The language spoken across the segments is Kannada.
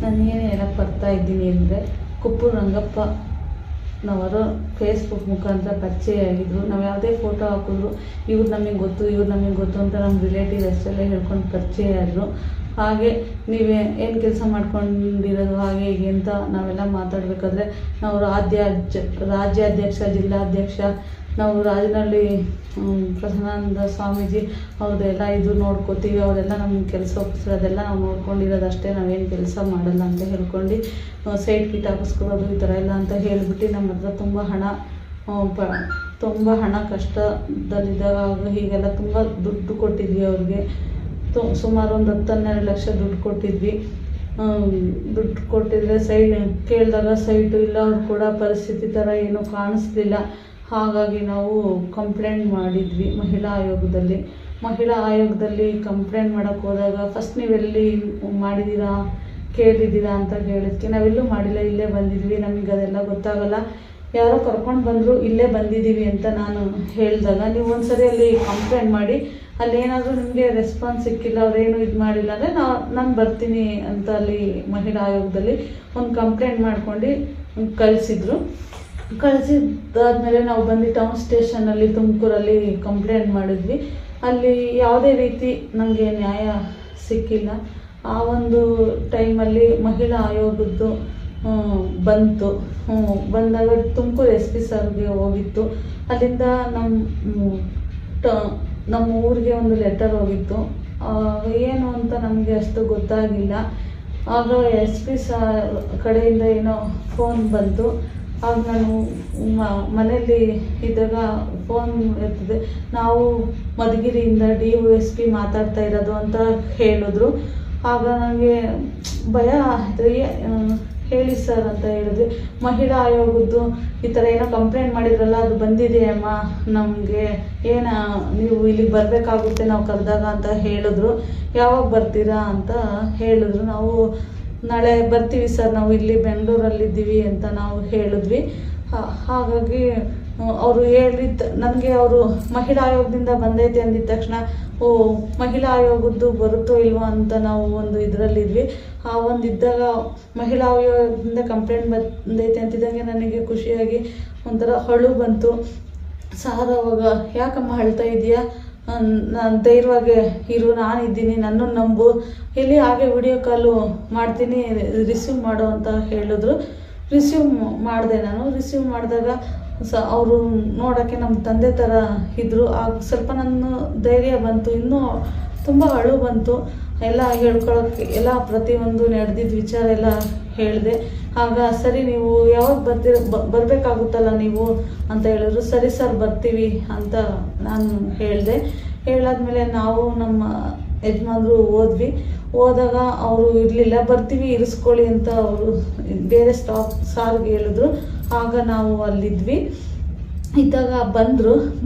ನಾನೇನು ಹೇಳಕ್ಕೆ ಬರ್ತಾ ಇದ್ದೀನಿ ಅಂದರೆ, ಕುಪ್ಪೂರು ರಂಗಪ್ಪನವರು ಫೇಸ್ಬುಕ್ ಮುಖಾಂತರ ಪರಿಚಯ ಆಗಿದ್ರು. ನಾವು ಯಾವುದೇ ಫೋಟೋ ಹಾಕಿದ್ರು ಇವ್ರು ನಮಗೆ ಗೊತ್ತು ಅಂತ ನಮ್ಮ ರಿಲೇಟಿವ್ ಅಷ್ಟೆಲ್ಲ ಹೇಳ್ಕೊಂಡು ಪರಿಚಯ ಆದರು. ಹಾಗೆ ನೀವೇ ಏನು ಕೆಲಸ ಮಾಡ್ಕೊಂಡಿರೋದು ಹಾಗೆ ಹೀಗೆ ಅಂತ ನಾವೆಲ್ಲ ಮಾತಾಡಬೇಕಾದ್ರೆ, ನಾವು ರಾಜ್ಯಾಧ್ಯಕ್ಷ, ಜಿಲ್ಲಾಧ್ಯಕ್ಷ, ನಾವು ರಾಜನಹಳ್ಳಿ ಪ್ರಸನ್ನಾನಂದ ಸ್ವಾಮೀಜಿ ಅವ್ರದ್ದೆಲ್ಲ ಇದು ನೋಡ್ಕೋತೀವಿ, ಅವರೆಲ್ಲ ನಮ್ಗೆ ಕೆಲಸ ಒಪ್ಪಿಸೋದೆಲ್ಲ ನಾವು ನೋಡ್ಕೊಂಡಿರೋದು ಅಷ್ಟೇ, ನಾವೇನು ಕೆಲಸ ಮಾಡಲ್ಲ ಅಂತ ಹೇಳ್ಕೊಂಡು ಸೈಡ್ ಕಿಟ್ ಹಾಕಿಸ್ಕೊಡೋದು ಈ ಥರ ಎಲ್ಲ ಅಂತ ಹೇಳಿಬಿಟ್ಟು ನಮ್ಮ ಹತ್ರ ತುಂಬ ಹಣ ಕಷ್ಟದಲ್ಲಿದ್ದಾಗ ಹೀಗೆಲ್ಲ ತುಂಬ ದುಡ್ಡು ಕೊಟ್ಟಿದ್ವಿ ಅವ್ರಿಗೆ. ಸುಮಾರು ಒಂದು 10-12 ಲಕ್ಷ ದುಡ್ಡು ಕೊಟ್ಟಿದ್ವಿ. ದುಡ್ಡು ಕೊಟ್ಟಿದ್ರೆ ಕೇಳಿದಾಗ ಸೈಟು ಇಲ್ಲ, ಅವ್ರು ಕೂಡ ಪರಿಸ್ಥಿತಿ ಥರ ಏನೂ ಕಾಣಿಸ್ಲಿಲ್ಲ. ಹಾಗಾಗಿ ನಾವು ಕಂಪ್ಲೇಂಟ್ ಮಾಡಿದ್ವಿ ಮಹಿಳಾ ಆಯೋಗದಲ್ಲಿ ಕಂಪ್ಲೇಂಟ್ ಮಾಡೋಕ್ಕೆ ಹೋದಾಗ, ಫಸ್ಟ್ ನೀವೆಲ್ಲಿ ಮಾಡಿದ್ದೀರಾ ಕೇಳಿದ್ದೀರಾ ಅಂತ ಕೇಳಿದ್ಕೆ ನಾವೆಲ್ಲೂ ಮಾಡಿಲ್ಲ, ಇಲ್ಲೇ ಬಂದಿದ್ವಿ, ನಮಗೆ ಅದೆಲ್ಲ ಗೊತ್ತಾಗಲ್ಲ, ಯಾರೋ ಕರ್ಕೊಂಡು ಬಂದರು, ಇಲ್ಲೇ ಬಂದಿದ್ದೀವಿ ಅಂತ ನಾನು ಹೇಳಿದಾಗ, ನೀವು ಒಂದ್ಸರಿ ಅಲ್ಲಿ ಕಂಪ್ಲೇಂಟ್ ಮಾಡಿ, ಅಲ್ಲೇನಾದರೂ ನಿಮಗೆ ರೆಸ್ಪಾನ್ಸ್ ಸಿಕ್ಕಿಲ್ಲ, ಅವರೇನು ಇದು ಮಾಡಿಲ್ಲ ಅಂದರೆ ನಾನು ಬರ್ತೀನಿ ಅಂತ ಅಲ್ಲಿ ಮಹಿಳಾ ಆಯೋಗದಲ್ಲಿ ಒಂದು ಕಂಪ್ಲೇಂಟ್ ಮಾಡ್ಕೊಂಡು ಕಳಿಸಿದ್ದಾದ್ಮೇಲೆ ನಾವು ಬಂದು ಟೌನ್ ಸ್ಟೇಷನಲ್ಲಿ ತುಮಕೂರಲ್ಲಿ ಕಂಪ್ಲೇಂಟ್ ಮಾಡಿದ್ವಿ. ಅಲ್ಲಿ ಯಾವುದೇ ರೀತಿ ನಮಗೆ ನ್ಯಾಯ ಸಿಕ್ಕಿಲ್ಲ. ಆ ಒಂದು ಟೈಮಲ್ಲಿ ಮಹಿಳಾ ಆಯೋಗದ್ದು ಬಂದಾಗ ತುಮಕೂರು SP ಸರ್ಗೆ ಹೋಗಿತ್ತು. ಅಲ್ಲಿಂದ ನಮ್ಮ ಊರಿಗೆ ಒಂದು ಲೆಟರ್ ಹೋಗಿತ್ತು. ಏನು ಅಂತ ನಮಗೆ ಅಷ್ಟು ಗೊತ್ತಾಗಿಲ್ಲ. ಆಗ SP ಸರ್ ಕಡೆಯಿಂದ ಏನೋ ಫೋನ್ ಬಂತು. ಆಗ ನಾನು ಮನೆಯಲ್ಲಿ ಇದ್ದಾಗ ಫೋನ್ ಇರ್ತದೆ, ನಾವು ಮಧುಗಿರಿಯಿಂದ DOSP ಮಾತಾಡ್ತಾ ಇರೋದು ಅಂತ ಹೇಳಿದ್ರು. ಆಗ ನನಗೆ ಭಯ ಆಯಿತು. ಹೇಳಿ ಸರ್ ಅಂತ ಹೇಳಿದ್ವಿ. ಮಹಿಳಾ ಆಯೋಗದ್ದು ಈ ಥರ ಏನೋ ಕಂಪ್ಲೇಂಟ್ ಮಾಡಿದ್ರಲ್ಲ, ಅದು ಬಂದಿದೆ ಅಮ್ಮ ನಮಗೆ, ನೀವು ಇಲ್ಲಿಗೆ ಬರಬೇಕಾಗುತ್ತೆ ನಾವು ಕರೆದಾಗ ಅಂತ ಹೇಳಿದ್ರು. ಯಾವಾಗ ಬರ್ತೀರಾ ಅಂತ ಹೇಳಿದ್ರು. ನಾವು ನಾಳೆ ಬರ್ತೀವಿ ಸರ್, ನಾವು ಇಲ್ಲಿ ಬೆಂಗಳೂರಲ್ಲಿದ್ದೀವಿ ಅಂತ ನಾವು ಹೇಳಿದ್ವಿ. ಹಾಗಾಗಿ ಅವರು ನನಗೆ ಅವರು ಮಹಿಳಾ ಆಯೋಗದಿಂದ ಬಂದೈತೆ ಅಂದಿದ ತಕ್ಷಣ, ಮಹಿಳಾ ಆಯೋಗದ್ದು ಬರುತ್ತೋ ಇಲ್ವೋ ಅಂತ ನಾವು ಒಂದು ಇದರಲ್ಲಿದ್ವಿ. ಆ ಒಂದು ಇದ್ದಾಗ ಮಹಿಳಾ ಆಯೋಗದಿಂದ ಕಂಪ್ಲೇಂಟ್ ಬಂದೈತೆ ಅಂತಿದ್ದಂಗೆ ನನಗೆ ಖುಷಿಯಾಗಿ ಒಂಥರ ಅಳು ಬಂತು. ಸಾರ್ ಅವಾಗ, ಯಾಕಮ್ಮ ಅಳ್ತಾ ಇದೆಯಾ, ನಾನು ಧೈರ್ಯವಾಗಿ ಇರು, ನಾನಿದ್ದೀನಿ, ನನ್ನನ್ನು ನಂಬು, ಇಲ್ಲಿ ಹಾಗೆ ವಿಡಿಯೋ ಕಾಲು ಮಾಡ್ತೀನಿ, ರಿಸೀವ್ ಮಾಡು ಅಂತ ಹೇಳಿದ್ರು. ರಿಸೀವ್ ಮಾಡಿದೆ. ನಾನು ರಿಸೀವ್ ಮಾಡಿದಾಗ ಅವರು ನೋಡೋಕ್ಕೆ ನಮ್ಮ ತಂದೆ ಥರ ಇದ್ದರು. ಆಗ ಸ್ವಲ್ಪ ನನ್ನ ಧೈರ್ಯ ಬಂತು. ಇನ್ನೂ ತುಂಬ ಅಳು ಬಂತು. ಎಲ್ಲ ಹೇಳ್ಕೊಳಕ್ಕೆ ಎಲ್ಲ ಪ್ರತಿಯೊಂದು ನಡೆದಿದ್ದ ವಿಚಾರ ಎಲ್ಲ ಹೇಳಿದೆ. ಆಗ ಸರಿ, ನೀವು ಯಾವಾಗ ಬರಬೇಕಾಗುತ್ತಲ್ಲ ನೀವು ಅಂತ ಹೇಳಿದ್ರು. ಸರಿ ಸರ್ ಬರ್ತೀವಿ ಅಂತ ನಾನು ಹೇಳಿದೆ. ಹೇಳಾದ್ಮೇಲೆ ನಾವು ನಮ್ಮ ಯಜಮಾನ್ರು ಹೋದಾಗ ಅವರು ಇರಲಿಲ್ಲ. ಬರ್ತೀವಿ ಇರಿಸ್ಕೊಳ್ಳಿ ಅಂತ ಅವರು ಬೇರೆ ಸಾರ್ಗೆ ಹೇಳಿದ್ರು. ಆಗ ನಾವು ಅಲ್ಲಿದ್ವಿ. ಇದ್ದಾಗ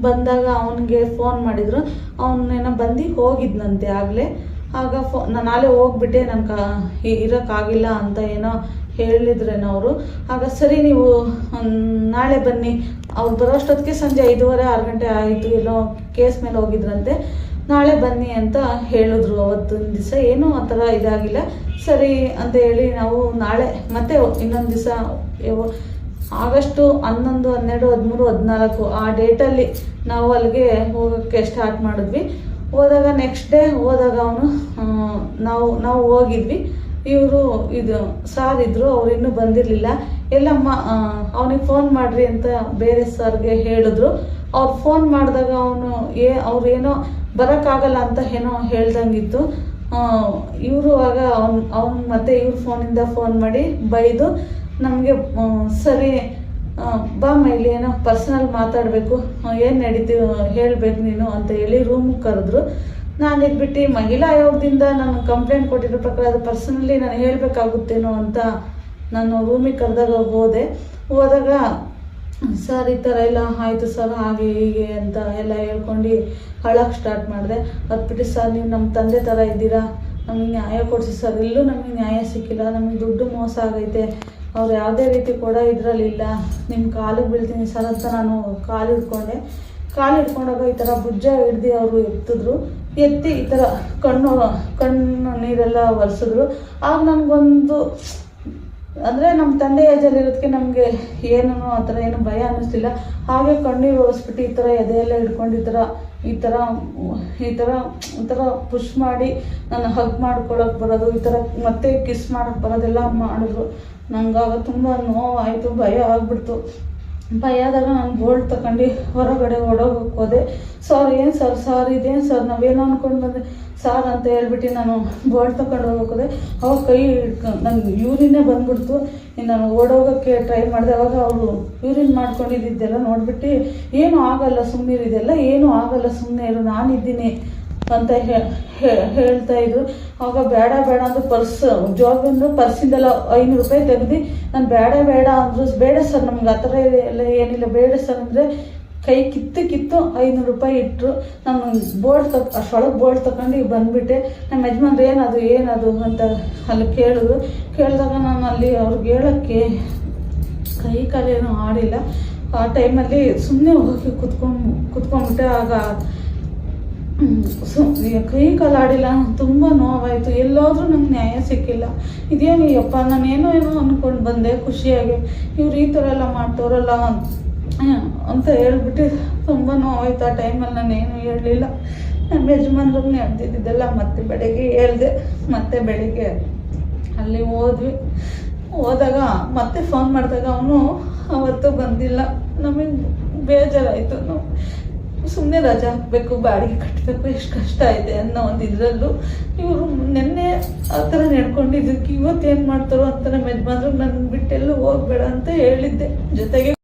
ಬಂದಾಗ ಅವನಿಗೆ ಫೋನ್ ಮಾಡಿದರು. ಅವನೇನೋ ಬಂದು ಹೋಗಿದ್ನಂತೆ ಆಗಲೇ. ಆಗ ನಾಳೆ ಹೋಗ್ಬಿಟ್ಟೆ, ನನಗೆ ಇರೋಕ್ಕಾಗಿಲ್ಲ ಅಂತ ಏನೋ ಹೇಳಿದ್ರೇನೋ ಅವರು. ಆಗ ಸರಿ, ನೀವು ನಾಳೆ ಬನ್ನಿ. ಅವ್ರು ಬರೋಷ್ಟೊತ್ತಿಗೆ ಸಂಜೆ 5:30-6 ಗಂಟೆ ಆಯಿತು. ಎಲ್ಲೋ ಕೇಸ್ ಮೇಲೆ ಹೋಗಿದ್ರಂತೆ. ನಾಳೆ ಬನ್ನಿ ಅಂತ ಹೇಳಿದ್ರು. ಅವತ್ತೊಂದು ದಿವಸ ಏನೂ ಆ ಥರ ಇದಾಗಿಲ್ಲ. ಸರಿ ಅಂತ ಹೇಳಿ ನಾವು ನಾಳೆ ಮತ್ತೆ ಇನ್ನೊಂದು ದಿವಸ ಆಗಸ್ಟ್ 11, 12, 13, 14 ಆ ಡೇಟಲ್ಲಿ ನಾವು ಅಲ್ಲಿಗೆ ಹೋಗೋಕ್ಕೆ ಸ್ಟಾರ್ಟ್ ಮಾಡಿದ್ವಿ. ಹೋದಾಗ ನೆಕ್ಸ್ಟ್ ಡೇ ಹೋದಾಗ ನಾವು ಹೋಗಿದ್ವಿ. ಇವರು ಸಾರ್ ಇದ್ದರು, ಅವ್ರು ಇನ್ನೂ ಬಂದಿರಲಿಲ್ಲ. ಎಲ್ಲಮ್ಮ ಅವನಿಗೆ ಫೋನ್ ಮಾಡಿರಿ ಅಂತ ಬೇರೆ ಸರ್ಗೆ ಹೇಳಿದ್ರು. ಅವ್ರು ಫೋನ್ ಮಾಡಿದಾಗ ಅವ್ರು ಏನೋ ಬರೋಕ್ಕಾಗಲ್ಲ ಅಂತ ಏನೋ ಹೇಳ್ದಂಗಿತ್ತು. ಇವರು ಆಗ ಅವ್ನು ಮತ್ತೆ ಇವ್ರ ಫೋನಿಂದ ಫೋನ್ ಮಾಡಿ ಬೈದು ನಮಗೆ, ಸರಿ ಬಾಮ್ಮ ಇಲ್ಲಿ ಏನೋ ಪರ್ಸನಲ್ ಮಾತಾಡಬೇಕು, ಏನು ನಡೀತೀವಿ ಹೇಳಬೇಕು ನೀನು ಅಂತ ಹೇಳಿ ರೂಮಿಗೆ ಕರೆದ್ರು. ನಾನು ಇದ್ಬಿಟ್ಟು ಮಹಿಳಾ ಆಯೋಗದಿಂದ ನಾನು ಕಂಪ್ಲೇಂಟ್ ಕೊಟ್ಟಿರೋ ಪ್ರಕಾರ ಅದು ಪರ್ಸನಲಿ ನಾನು ಹೇಳಬೇಕಾಗುತ್ತೇನೋ ಅಂತ ನಾನು ರೂಮಿಗೆ ಕರೆದಾಗ ಹೋದಾಗ ಸರ್ ಈ ಥರ ಎಲ್ಲ ಆಯಿತು ಸರ್, ಹಾಗೆ ಹೀಗೆ ಅಂತ ಎಲ್ಲ ಹೇಳ್ಕೊಂಡು ಅಳಕ್ಕೆ ಸ್ಟಾರ್ಟ್ ಮಾಡಿದೆ. ಅದ್ಬಿಟ್ಟು ಸರ್, ನೀವು ನಮ್ಮ ತಂದೆ ಥರ ಇದ್ದೀರಾ, ನಮಗೆ ನ್ಯಾಯ ಕೊಡಿಸಿ ಸರ್, ಎಲ್ಲೂ ನಮಗೆ ನ್ಯಾಯ ಸಿಕ್ಕಿಲ್ಲ, ನಮಗೆ ದುಡ್ಡು ಮೋಸ ಆಗೈತೆ, ಅವ್ರು ಯಾವುದೇ ರೀತಿ ಕೊಡೋ ಇದರಲ್ಲಿಲ್ಲ, ನಿಮ್ಮ ಕಾಲಿಗೆ ಬೀಳ್ತೀನಿ ಸರ್ ಅಂತ ನಾನು ಕಾಲು ಹಿಡ್ಕೊಂಡಾಗ ಈ ಥರ ಭುಜ ಹಿಡ್ದು ಅವರು ಎತ್ತಿದ್ರು. ಎತ್ತಿ ಈ ಥರ ಕಣ್ಣು ನೀರೆಲ್ಲ ಒರೆಸಿದ್ರು. ಆಗ ನನಗೊಂದು ಅಂದರೆ ನಮ್ಮ ತಂದೆ ಏಜಲ್ಲಿ ಇರೋದಕ್ಕೆ ನಮಗೆ ಏನೂ ಆ ಥರ ಏನು ಭಯ ಅನ್ನಿಸ್ತಿಲ್ಲ. ಹಾಗೆ ಕಣ್ಣೀರು ಒರೆಸ್ಬಿಟ್ಟು ಈ ಥರ ಎದೆಯೆಲ್ಲ ಹಿಡ್ಕೊಂಡು ಈ ಥರ ಪುಷ್ ಮಾಡಿ ನಾನು ಹಗ್ ಮಾಡ್ಕೊಳಕ್ಕೆ ಬರೋದು, ಈ ಥರ ಮತ್ತೆ ಕಿಸ್ ಮಾಡೋಕ್ಕೆ ಬರೋದೆಲ್ಲ ಮಾಡಿದ್ರು. ನಂಗಾಗ ತುಂಬ ನೋವಾಯಿತು, ಭಯ ಆಗ್ಬಿಡ್ತು. ಭಯ ಆದಾಗ ನಾನು ಬೋಲ್ಟ್ ತಗೊಂಡು ಹೊರಗಡೆ ಓಡೋಗಕ್ಕೆ ಹೋದೆ. ಸರ್ ಇದೇನು ಸರ್ ನಾವೇನೋ ಅಂದ್ಕೊಂಡು ಬಂದೆ ಸಾರ್ ಅಂತ ಹೇಳ್ಬಿಟ್ಟು ನಾನು ಬೋಲ್ಟ್ ತಗೊಂಡು ಹೋಗೋದೆ. ಅವಾಗ ಕೈ ನನ್ನ ಯೂರಿನ್ನೇ ಬಂದ್ಬಿಡ್ತು. ನಾನು ಓಡೋಗೋಕ್ಕೆ ಟ್ರೈ ಮಾಡಿದೆ. ಅವಾಗ ಅವರು ಯೂರಿನ್ ಮಾಡ್ಕೊಂಡಿದ್ದೆಲ್ಲ ನೋಡ್ಬಿಟ್ಟು ಏನೂ ಆಗಲ್ಲ ಸುಮ್ಮನಿರಿದೆಲ್ಲ, ಏನೂ ಆಗಲ್ಲ ಸುಮ್ಮನೆ ಇರು ನಾನಿದ್ದೀನಿ ಅಂತ ಹೇಳ್ತಾಯಿದ್ರು. ಆವಾಗ ಬೇಡ ಅಂದರು. ಪರ್ಸಿಂದೆಲ್ಲ 500 ರೂಪಾಯಿ ತೆಗೆದು ನಾನು ಬೇಡ ಅಂದರು. ಬೇಡ ಸರ್ ನಮ್ಗೆ ಆ ಥರ ಎಲ್ಲ ಏನಿಲ್ಲ, ಬೇಡ ಸರ್ ಅಂದರೆ ಕೈ ಕಿತ್ತು 500 ರೂಪಾಯಿ ಇಟ್ಟರು. ನಾನು ಅಷ್ಟೊಳಗೆ ಬೋಲ್ಟ್ ತಗೊಂಡು ಈಗ ಬಂದುಬಿಟ್ಟೆ. ನಮ್ಮ ಯಜಮಾನ್ರು ಏನದು ಅಂತ ಅಲ್ಲಿ ಕೇಳಿದಾಗ ನಾನು ಅಲ್ಲಿ ಅವ್ರಿಗೆ ಹೇಳೋಕ್ಕೆ ಕೈ ಕಾಲೇನೂ ಆಡಿಲ್ಲ. ಆ ಟೈಮಲ್ಲಿ ಸುಮ್ಮನೆ ಹೋಗಿ ಕುತ್ಕೊಂಡ್ಬಿಟ್ಟೆ. ಆಗ ಕೈ ಕಾಲು ಆಡಿಲ್ಲ. ತುಂಬ ನೋವಾಯಿತು. ಎಲ್ಲಾದರೂ ನಂಗೆ ನ್ಯಾಯ ಸಿಕ್ಕಿಲ್ಲ. ಇದೇನು ಯಪ್ಪ ನಾನೇನೋ ಅಂದ್ಕೊಂಡು ಬಂದೆ ಖುಷಿಯಾಗಿ, ಇವ್ರು ಈ ಥರ ಎಲ್ಲ ಮಾಡ್ತವ್ರಲ್ಲ ಅಂತ ಹೇಳ್ಬಿಟ್ಟು ತುಂಬ ನೋವಾಯಿತು. ಆ ಟೈಮಲ್ಲಿ ನಾನೇನು ಹೇಳಲಿಲ್ಲ. ನಮ್ಮ ಯಜಮಾನ್ರಿಗೆ ನಡೆದಿದ್ದೆಲ್ಲ ಮತ್ತೆ ಬೆಳಗ್ಗೆ ಹೇಳಿದೆ. ಮತ್ತೆ ಬೆಳಿಗ್ಗೆ ಅಲ್ಲಿ ಹೋದಾಗ ಮತ್ತೆ ಫೋನ್ ಮಾಡಿದಾಗ ಅವನು ಅವತ್ತು ಬಂದಿಲ್ಲ. ನಮಗೆ ಬೇಜಾರಾಯಿತು. ನಾವು ಸುಮ್ಮನೆ ರಜೆ ಹಾಕಬೇಕು, ಬಾಡಿಗೆ ಕಟ್ಟಬೇಕು, ಎಷ್ಟು ಕಷ್ಟ ಇದೆ ಅನ್ನೋ ಒಂದು ಇದರಲ್ಲೂ ಇವರು ನೆನ್ನೆ ಆ ಥರ ನಡ್ಕೊಂಡಿದ್ದಕ್ಕೆ ಇವತ್ತೇನು ಮಾಡ್ತಾರೋ ಅಂತ ನಮ್ಮ ಯಜಮಾನ್ರಿಗೆ ನನ್ನ ಬಿಟ್ಟೆಲ್ಲೂ ಹೋಗಬೇಡ ಅಂತ ಹೇಳಿದ್ದೆ. ಜೊತೆಗೆ